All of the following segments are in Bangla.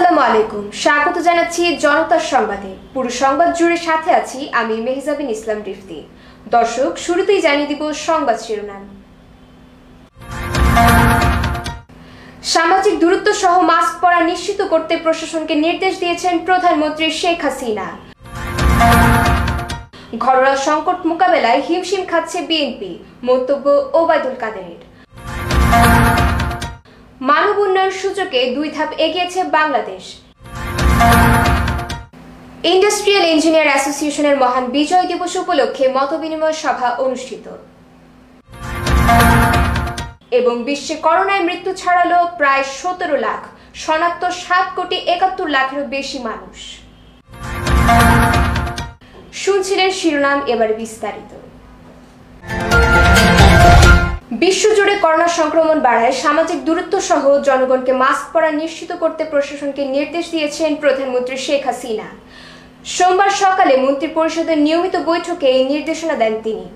আসসালামু আলাইকুম। স্বাগত জানাচ্ছি জনতার সংবাদে। পুরো সংবাদ জুড়ে সাথে আছি আমি মেহজাবিন ইসলাম রিফতি। দর্শক, শুরুতেই জানিয়ে দিব সংবাদ শিরোনাম। সামাজিক দূরত্ব সহ মাস্ক পরা নিশ্চিত করতে প্রশাসনকে নির্দেশ দিয়েছেন প্রধানমন্ত্রী শেখ হাসিনা। ঘরোয়া সংকট মোকাবেলায় হিমশিম খাচ্ছে বিএনপি, মন্তব্য ওবায়দুল কাদেরের। মানব উন্নয়ন সূচকে 2 ধাপ এগিয়েছে বাংলাদেশ। ইন্ডাস্ট্রিয়াল ইঞ্জিনিয়ার অ্যাসোসিয়েশনের মহান বিজয় দিবস উপলক্ষে মতবিনিময় সভা অনুষ্ঠিত। এবং বিশ্বে করোনায় মৃত্যু ছাড়ালো প্রায় 17 লাখ, শনাক্ত 7,71,00,000-এরও বেশি মানুষ। শুনছিলেন শিরোনাম, এবার বিস্তারিত। বিশ্বজুড়ে করোনা সংক্রমণ বাড়ায় সামাজিক দূরত্ব সহ জনগণকে মাস্ক পরা নিশ্চিত করতে প্রশাসনকে নির্দেশ দিয়েছেন প্রধানমন্ত্রী শেখ হাসিনা। সোমবার সকালে মন্ত্রিপরিষদের নিয়মিত বৈঠকে এই নির্দেশনা দেন তিনি।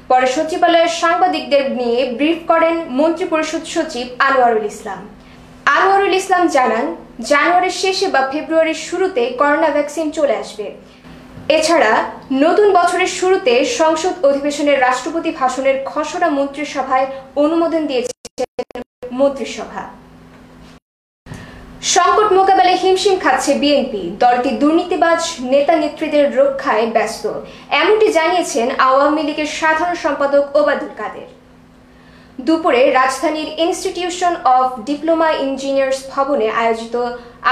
পরে সচিবালয়ের সাংবাদিকদের নিয়ে ব্রিফ করেন মন্ত্রিপরিষদ সচিব আনোয়ারুল ইসলাম। আনোয়ারুল ইসলাম জানান, জানুয়ারির শেষে বা ফেব্রুয়ারির শুরুতে করোনা ভ্যাকসিন চলে আসবে। এছাড়া নতুন বছরের শুরুতে সংসদ অধিবেশনের রাষ্ট্রপতি ভাষণের খসড়া মন্ত্রিসভায় অনুমোদন দিয়েছে মন্ত্রিসভা। সংকট মোকাবেলায় হিমশিম খাচ্ছে বিএনপি, দলটি দুর্নীতিবাজ নেতা নেত্রীদের রক্ষায় ব্যস্ত, এমনটি জানিয়েছেন আওয়ামী লীগের সাধারণ সম্পাদক ওবায়দুল কাদের। দুপুরে রাজধানীর ইনস্টিটিউশন অফ ডিপ্লোমা ইঞ্জিনিয়ার্স ভবনে আয়োজিত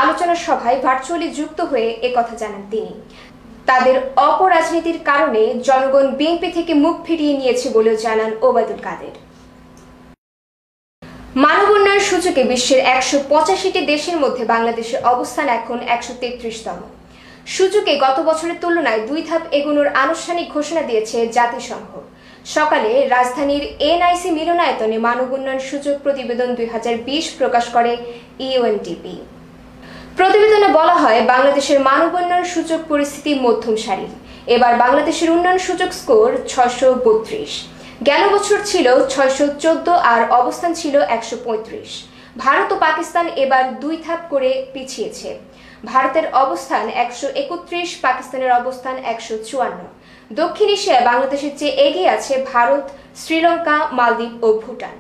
আলোচনা সভায় ভার্চুয়ালি যুক্ত হয়ে একথা জানান তিনি। তাদের অপরাজনীতির কারণে জনগণ বিএনপি থেকে মুখ ফিরিয়ে নিয়েছে বলেও জানান ওবায়দুল কাদের। মানব উন্নয়ন সূচকে বিশ্বের 185টি দেশের মধ্যে বাংলাদেশের অবস্থান এখন 133তম। সূচকে গত বছরের তুলনায় 2 ধাপ এগোনোর আনুষ্ঠানিক ঘোষণা দিয়েছে জাতিসংঘ। সকালে রাজধানীর এনআইসি মিলনায়তনে মানব উন্নয়ন সূচক প্রতিবেদন 2020 প্রকাশ করে ইউএনডিপি। প্রতিবেদনে বলা হয়, বাংলাদেশের মানব উন্নয়ন সূচক পরিস্থিতি মধ্যম সারির। এবার বাংলাদেশের উন্নয়ন সূচক স্কোর 632। গেল বছর ছিল 614 আর অবস্থান ছিল 135। ভারত ও পাকিস্তান এবার 2 ধাপ করে পিছিয়েছে। ভারতের অবস্থান 131, পাকিস্তানের অবস্থান 154। দক্ষিণ এশিয়ায় বাংলাদেশের চেয়ে এগিয়ে আছে ভারত, শ্রীলঙ্কা, মালদ্বীপ ও ভুটান।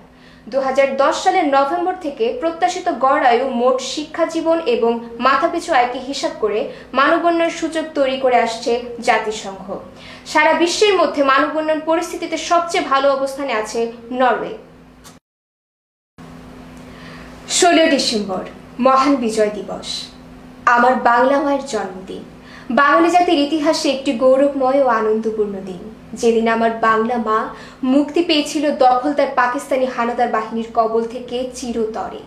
2010 সালের নভেম্বর থেকে প্রত্যাশিত গড় আয়ু, মোট শিক্ষা জীবন এবং মাথাপিছু আয়কে হিসাব করে মানব উন্নয়ন সূচক তৈরি করে আসছে জাতিসংঘ। সারা বিশ্বের মধ্যে মানব উন্নয়ন পরিস্থিতিতে সবচেয়ে ভালো অবস্থানে আছে নরওয়ে। 16 ডিসেম্বর মহান বিজয় দিবস, আমার বাংলা মায়ের জন্মদিন। বাঙালি জাতির ইতিহাসে একটি গৌরবময় ও আনন্দপূর্ণ দিন, যেদিন আমার বাংলা মা মুক্তি পেয়েছিল দখলদার পাকিস্তানি হানাদার বাহিনীর কবল থেকে চিরতরে।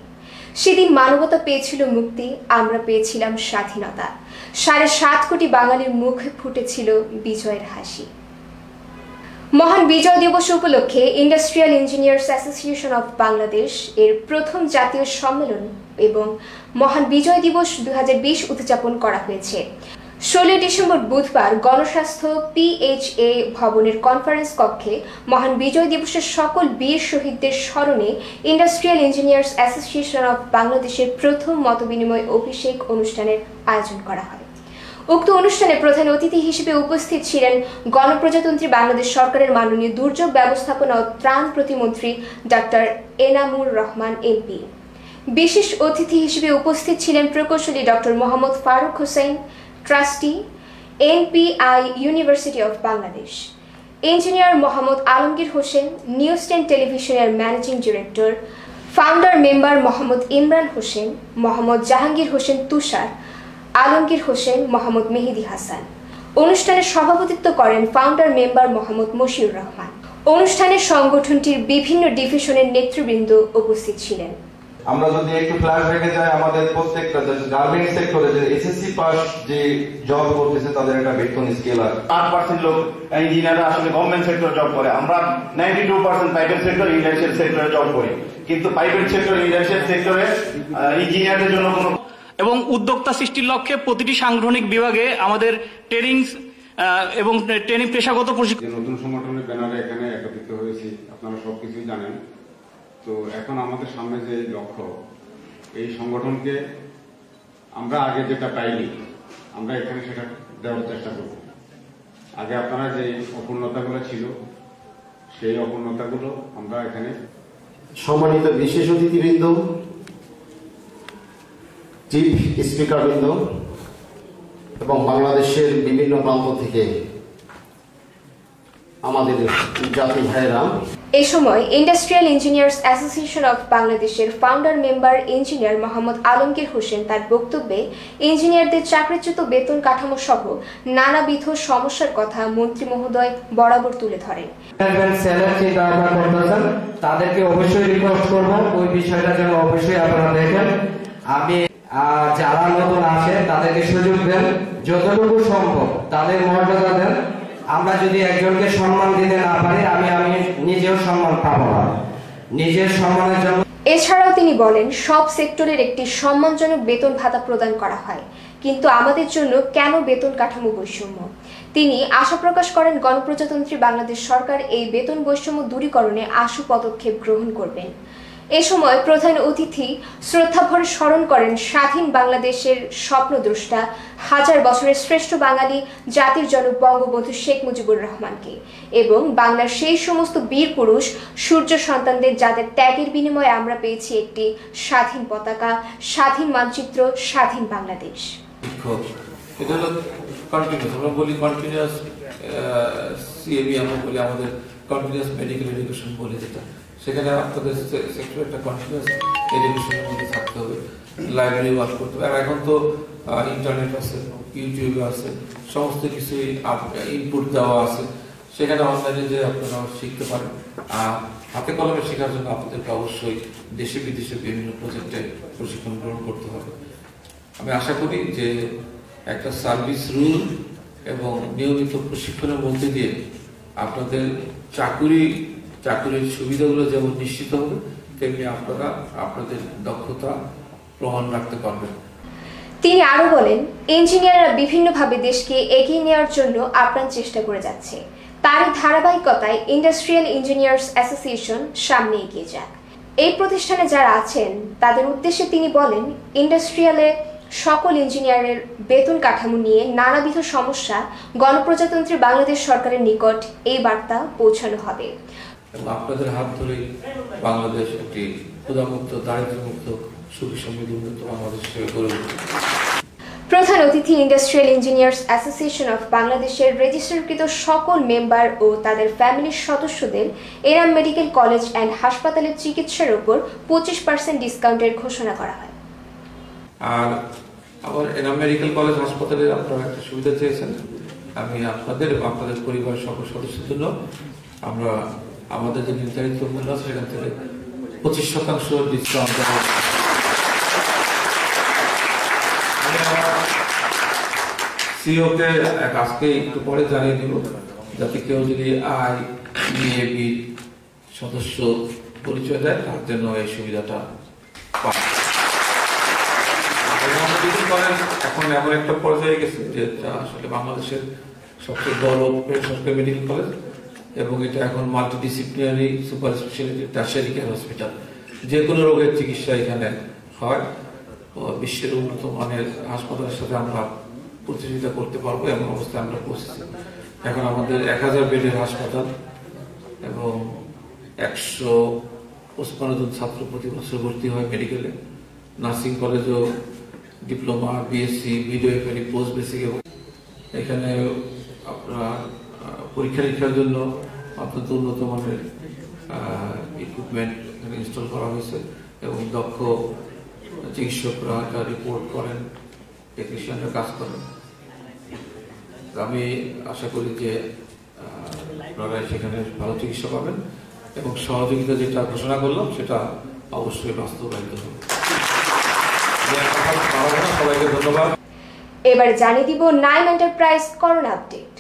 সেদিন মানবতা পেয়েছিল মুক্তি, আমরা পেয়েছিলাম স্বাধীনতা। 7.5 কোটি বাঙালির মুখে ফুটেছিল বিজয়ের হাসি। মহান বিজয় দিবস উপলক্ষে industrial engineers association of Bangladesh এর প্রথম জাতীয় সম্মেলন এবং মহান বিজয় দিবস 2020 উদযাপন করা হয়েছে। 16 ডিসেম্বর বুধবার গণস্বাস্থ্য PHA ভবনের কনফারেন্স কক্ষে মহান বিজয় দিবসের সকল বীর শহীদদের স্মরণে ইন্ডাস্ট্রিয়াল ইঞ্জিনিয়ার্স অ্যাসোসিয়েশন অফ বাংলাদেশের প্রথম মতবিনিময় অভিষেক অনুষ্ঠানের আয়োজন করা হয়। উক্ত অনুষ্ঠানে প্রধান অতিথি হিসেবে উপস্থিত ছিলেন গণপ্রজাতন্ত্রী বাংলাদেশ সরকারের মাননীয় দুর্যোগ ব্যবস্থাপনা ও ত্রাণ প্রতিমন্ত্রী ডক্টর এনামুর রহমান MP। বিশেষ অতিথি হিসেবে উপস্থিত ছিলেন প্রকৌশলী doctor Mohammad Faruk Hossain, trustee, NPI university of Bangladesh, engineer Mohammad Alamgir Hossain, news 10 টেলিভিশনের managing director, founder member Mohammad Imran Hossain, Mohammad Jahangir Hossain Tushar, Alamgir Hossain, Mohammad Mehedi Hasan. অনুষ্ঠানে সভাপতিত্ব করেন ফাউন্ডার মেম্বার মোহাম্মদ মশিউর রহমান। অনুষ্ঠানে সংগঠনটির বিভিন্ন ডিভিশনের নেতৃবৃন্দ উপস্থিত ছিলেন। আমরা যদি একটু ফ্ল্যাশব্যাকে যাই, আমাদের প্রত্যেকটা গার্মেন্টস সেক্টরে যে এসএসসি পাস যে জব করতেছে তাদের একটা বেতন স্কেল আছে। 8% লোক ইঞ্জিনিয়ার আসলে গভর্নমেন্ট সেক্টরে জব করে। আমরা 92% প্রাইভেট সেক্টর, ইন্ডাস্ট্রিয়াল সেক্টরে জব করি। কিন্তু প্রাইভেট সেক্টর, ইন্ডাস্ট্রিয়াল সেক্টরে ইঞ্জিনিয়ারদের জন্য কোনো এবং উদ্যোক্তা সৃষ্টির লক্ষ্যে প্রতিটি সাংগঠনিক বিভাগে আমাদের ট্রেনিং এবং ট্রেনিং পেশাগত প্রশিক্ষণ। নতুন সংগঠনের ব্যানারে এখানে একত্রিত হয়েছি, আপনারা সবকিছুই জানেন। তো এখন আমাদের সামনে যে লক্ষ্য, এই সংগঠনকে আমরা আগে যেটা পাইনি আমরা এখানে সেটা দেওয়ার চেষ্টা করব। আগে আপনারা যে অপূর্ণতাগুলো ছিল সেই অপূর্ণতাগুলো আমরা এখানে। সম্মানিত বিশেষ অতিথিবৃন্দ, চিফ স্পিকারবৃন্দ এবং বাংলাদেশের বিভিন্ন প্রান্ত থেকে আমাদের জাতি ভাইয়েরা, এ সময় ইন্ডাস্ট্রিয়াল ইঞ্জিনিয়ার্স অ্যাসোসিয়েশন অফ বাংলাদেশের founder member engineer Mohammad Alamgir Hossain তার বক্তব্যে ইঞ্জিনিয়ারদের চাকরিচ্যুত বেতন কাঠামো সহ নানাবিধ সমস্যার কথা মন্ত্রী মহোদয় বরাবর তুলে ধরেন। তাদেরকে অবশ্যই রিকোয়েস্ট করব ওই বিষয়টা যেন অবশ্যই আপনারা দেখেন। আমি যারা নতুন আসে তাদেরকে সুযোগ দেন, যতটুকু সম্ভব তাদের মর্যাদা দেন। আমরা যদি একজনকে সম্মান দিতে না পারি আমি নিজেও সম্মান পাবো না, নিজের সম্মানের জন্য। এছাড়াও তিনি বলেন, সব সেক্টরের একটি সম্মানজনক বেতন ভাতা প্রদান করা হয়, কিন্তু আমাদের জন্য কেন বেতন কাঠামো বৈষম্য? তিনি আশা প্রকাশ করেন গণপ্রজাতন্ত্রী বাংলাদেশ সরকার এই বেতন বৈষম্য দূরীকরণে আশু পদক্ষেপ গ্রহণ করবেন। এ সময় প্রধান অতিথি শ্রদ্ধাভরে স্মরণ করেন স্বাধীন বাংলাদেশের স্বপ্নদ্রষ্টা, হাজার বছরের শ্রেষ্ঠ বাঙালি জাতির জনক বঙ্গবন্ধু শেখ মুজিবুর রহমানকে এবং বাংলার সেই সমস্ত বীর পুরুষ সূর্য সন্তানদের যাদের ত্যাগের বিনিময়ে আমরা পেয়েছি একটি স্বাধীন পতাকা, স্বাধীন মানচিত্র, স্বাধীন বাংলাদেশ। এটা হলো কন্টিনিউয়াস, আমরা বলি কন্টিনিউয়াস সিএবি, আমরা বলি আমাদের কন্টিনিউয়াস মেডিকেল এডুকেশন বলে, যেটা সেখানে আপনাদের সেক্টরে একটা কন্টিনিউয়াস এডুকেশনের মধ্যে থাকতে হবে, লাইব্রেরি ওয়ার্ক করতে হবে। আর এখন তো ইন্টারনেট আছে, ইউটিউবে আছে, সমস্ত কিছুই ইনপুট দেওয়া আছে, সেখানে অনলাইনে যে আপনারা শিখতে পারেন। আর হাতে কলমে শেখার জন্য আপনাদেরকে অবশ্যই দেশে বিদেশে বিভিন্ন প্রজেক্টে প্রশিক্ষণ গ্রহণ করতে হবে। আমি আশা করি যে একটা সার্ভিস রুল এবং নিয়মিত প্রশিক্ষণের মধ্যে দিয়ে আপনাদের চাকুরির সুবিধাগুলো যেমন নিশ্চিত হবে, তেমনি আপনারা আপনাদের দক্ষতা প্রমাণ রাখতে পারবেন। তিনি আরো বলেন, ইঞ্জিনিয়াররা বিভিন্নভাবে দেশকে এগিয়ে নেওয়ার জন্য আপ্রাণ চেষ্টা করে যাচ্ছে। তারই ধারাবাহিকতায় ইন্ডাস্ট্রিয়াল ইঞ্জিনিয়ার্স অ্যাসোসিয়েশন সামনে এগিয়ে যাক। এই প্রতিষ্ঠানে যারা আছেন তাদের উদ্দেশ্যে তিনি বলেন, ইন্ডাস্ট্রিয়ালে সকল ইঞ্জিনিয়ারের বেতন কাঠামো নিয়ে নানাবিধ সমস্যা গণপ্রজাতন্ত্রী বাংলাদেশ সরকারের নিকট এই বার্তা পৌঁছানো হবে। আপনাদের হাত ধরেই বাংলাদেশ একটি ক্ষুধামুক্ত, দারিদ্র্যমুক্ত, সুখী সমৃদ্ধ বাংলাদেশ হিসেবে গড়ে উঠবে। প্রধান অতিথি ইন্ডাস্ট্রিয়াল ইঞ্জিনিয়ার্স অ্যাসোসিয়েশন অফ বাংলাদেশের রেজিস্টারকৃত সকল মেম্বার ও তাদের ফ্যামিলির সদস্যদের এনাম মেডিকেল কলেজ অ্যান্ড হাসপাতালের চিকিৎসার উপর 25% ডিসকাউন্টের ঘোষণা করা হয়। আর আবার এনাম মেডিকেল কলেজ হাসপাতালের আপনারা একটা সুবিধা চেয়েছেন, আমি আপনাদের এবং আপনাদের পরিবারের সকল সদস্যদের জন্য আমরা আমাদের যে নির্ধারিত মূল্য আছে সেখান থেকে 25% ডিসকাউন্ট দেওয়া হবে। সিওকে আজকে একটু পরে জানিয়ে দিব, যাতে কেউ যদি আইবিএবি সদস্য পরিচয় দেয় তার জন্য এই সুবিধাটা পায়। এখন এমন একটা পর্যায়ে গেছে যে আসলে বাংলাদেশের সবচেয়ে বড় সরকারি মেডিকেল কলেজ এবং এটা এখন multidisciplinary super speciality tertiary care hospital. যে কোনো রোগের চিকিৎসা এখানে হয়। বিশ্বের উন্নত মানের হাসপাতালের সাথে আমরা প্রতিযোগিতা করতে পারবো এমন অবস্থায় আমরা পৌঁছেছি। এখন আমাদের 1000 বেডের হাসপাতাল এবং 155 জন ছাত্র প্রতি বছর ভর্তি হয় মেডিকেলে। নার্সিং কলেজও ডিপ্লোমা, বিএসসি, ভিডিওএফএনই, পোস্ট বেসিক, এবং এখানে আপনার পরীক্ষা নিরীক্ষার জন্য অত্যন্ত উন্নত মানের ইকুইপমেন্ট এখানে ইনস্টল করা হয়েছে এবং দক্ষ চিকিৎসকরা রিপোর্ট করেন, টেকনিশিয়ানরা কাজ করেন। আমি আশা করি যে আপনারা সেখানে ভালো চিকিৎসা পাবেন এবং সহযোগিতা যেটা ঘোষণা করলাম সেটা অবশ্যই বাস্তবায়িত হবে। সবাইকে ধন্যবাদ। এবার জানিয়ে দিব নাইম এন্টারপ্রাইজ করোনা আপডেট।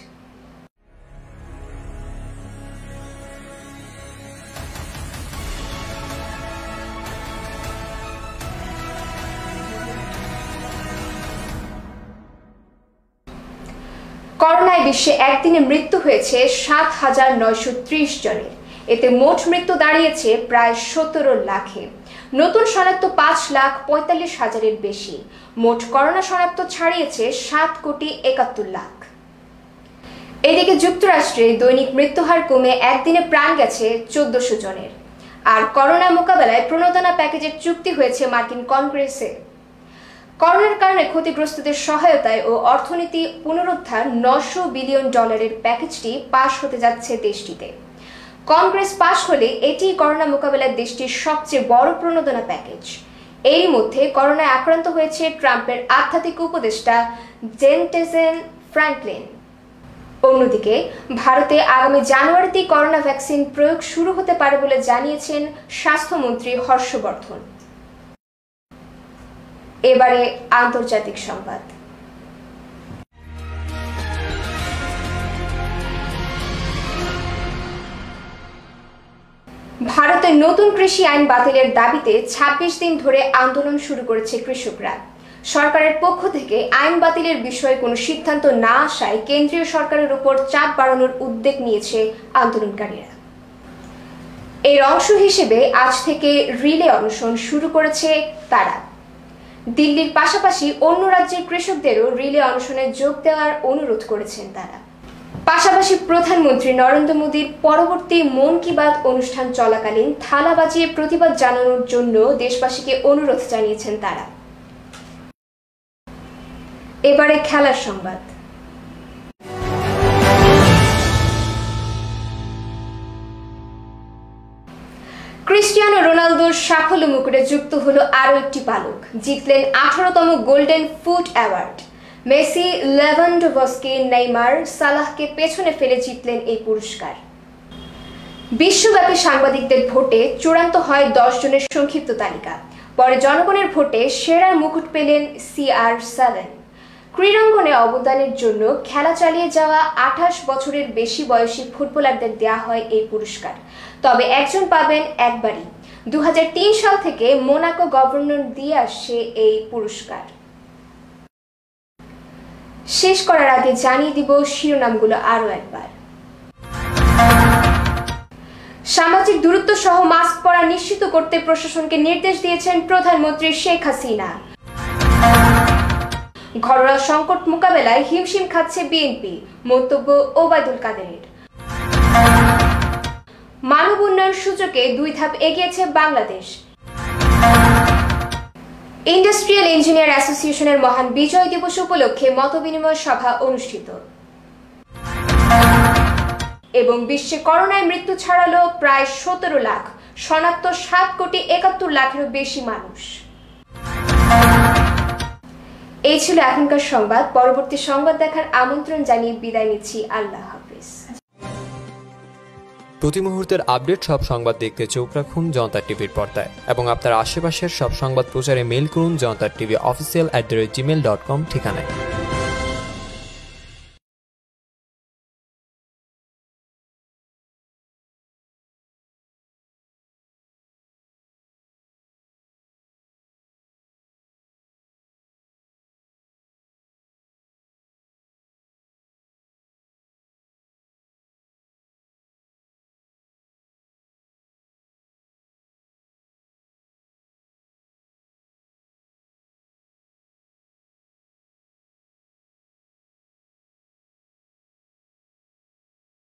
করোনায় বিশ্বে একদিনে মৃত্যু হয়েছে 7,930 জনের। এতে মোট মৃত্যু দাঁড়িয়েছে প্রায় 17 লাখে। নতুন শনাক্ত 5,45,000-এর বেশি। মোট করোনা শনাক্ত ছাড়িয়েছে 7,71,00,000। এদিকে যুক্তরাষ্ট্রে দৈনিক মৃত্যুহার কমে একদিনে প্রাণ গেছে 1400 জনের। আর করোনা মোকাবেলায় প্রণোদনা প্যাকেজের চুক্তি হয়েছে মার্কিন কংগ্রেসে। করোনার কারণে ক্ষতিগ্রস্তদের সহায়তায় ও অর্থনীতি পুনরুদ্ধার $900 বিলিয়ন প্যাকেজটি পাশ হতে যাচ্ছে দেশটিতে। কংগ্রেস পাশ হলে এটি করোনা মোকাবেলায় দেশটির সবচেয়ে বড় প্রণোদনা প্যাকেজ। এরই মধ্যে করোনায় আক্রান্ত হয়েছে ট্রাম্পের আধ্যাত্মিক উপদেষ্টা জেনটেজেন ফ্র্যাঙ্কলিন। অন্যদিকে ভারতে আগামী জানুয়ারিতেই করোনা ভ্যাকসিন প্রয়োগ শুরু হতে পারে বলে জানিয়েছেন স্বাস্থ্যমন্ত্রী হর্ষবর্ধন। এবারে আন্তর্জাতিক সংবাদ। ভারতের নতুন কৃষি আইন বাতিলের দাবিতে 26 দিন ধরে আন্দোলন শুরু করেছে কৃষকরা। সরকারের পক্ষ থেকে আইন বাতিলের বিষয়ে কোনো সিদ্ধান্ত না আসায় কেন্দ্রীয় সরকারের উপর চাপ বাড়ানোর উদ্যোগ নিয়েছে আন্দোলনকারীরা। এর অংশ হিসেবে আজ থেকে রিলে অনশন শুরু করেছে তারা। দিল্লির পাশাপাশি অন্য রাজ্যের কৃষকদেরও রিলে অনশনে যোগ দেওয়ার অনুরোধ করেছেন তারা। পাশাপাশি প্রধানমন্ত্রী নরেন্দ্র মোদীর পরবর্তী মন কি বাত অনুষ্ঠান চলাকালীন থালা বাজিয়ে প্রতিবাদ জানানোর জন্য দেশবাসীকে অনুরোধ জানিয়েছেন তারা। এবারে খেলার সংবাদ। ক্রিস্টিয়ানো রোনালদোর সাফল্য মুকুটে যুক্ত হলো আরও একটি পালক। জিতলেন 18তম golden foot award. Messi, Lewandowski, Neymar, সালাহকে পেছনে ফেলে জিতলেন এই পুরস্কার। বিশ্বব্যাপী সাংবাদিকদের ভোটে চূড়ান্ত হয় 10 জনের সংক্ষিপ্ত তালিকা। পরে জনগণের ভোটে সেরা মুকুট পেলেন CR7। ক্রীড়াঙ্গনে অবদানের জন্য খেলা চালিয়ে যাওয়া 28 বছরের বেশি বয়সী ফুটবলারদের দেয়া হয় এই পুরস্কার। তবে একজন পাবেন একবারই। 2003 সাল থেকে মোনাকো গভর্নর দিয়ে আসছে এই পুরস্কার। শেষ করার আগে জানিয়ে দিব শিরোনামগুলো আরো একবার। সামাজিক দূরত্ব সহ মাস্ক পরা নিশ্চিত করতে প্রশাসনকে নির্দেশ দিয়েছেন প্রধানমন্ত্রী শেখ হাসিনা। ঘরোয়া সংকট মোকাবেলায় হিমশিম খাচ্ছে বিএনপি, মন্তব্য ওবায়দুল কাদেরের। মানব উন্নয়ন সূচকে 2 ধাপ এগিয়েছে বাংলাদেশ। ইন্ডাস্ট্রিয়াল ইঞ্জিনিয়ার অ্যাসোসিয়েশনের মহান বিজয় দিবস উপলক্ষে মতবিনিময় সভা অনুষ্ঠিত। এবং বিশ্বে করোনায় মৃত্যু ছাড়ালো প্রায় 17 লাখ, শনাক্ত 7,71,00,000-এরও বেশি মানুষ। এই ছিল এখনকার সংবাদ। পরবর্তী সংবাদ দেখার আমন্ত্রণ জানিয়ে বিদায় নিচ্ছি। আল্লাহ হাফেজ। প্রতি মুহূর্তের আপডেট সব সংবাদ দেখতে চোখ রাখুন জনতা টিভির পর্দায় এবং আপনার আশেপাশের সব সংবাদ প্রচারে মেইল করুন jontatv@gmail.com ঠিকানায়।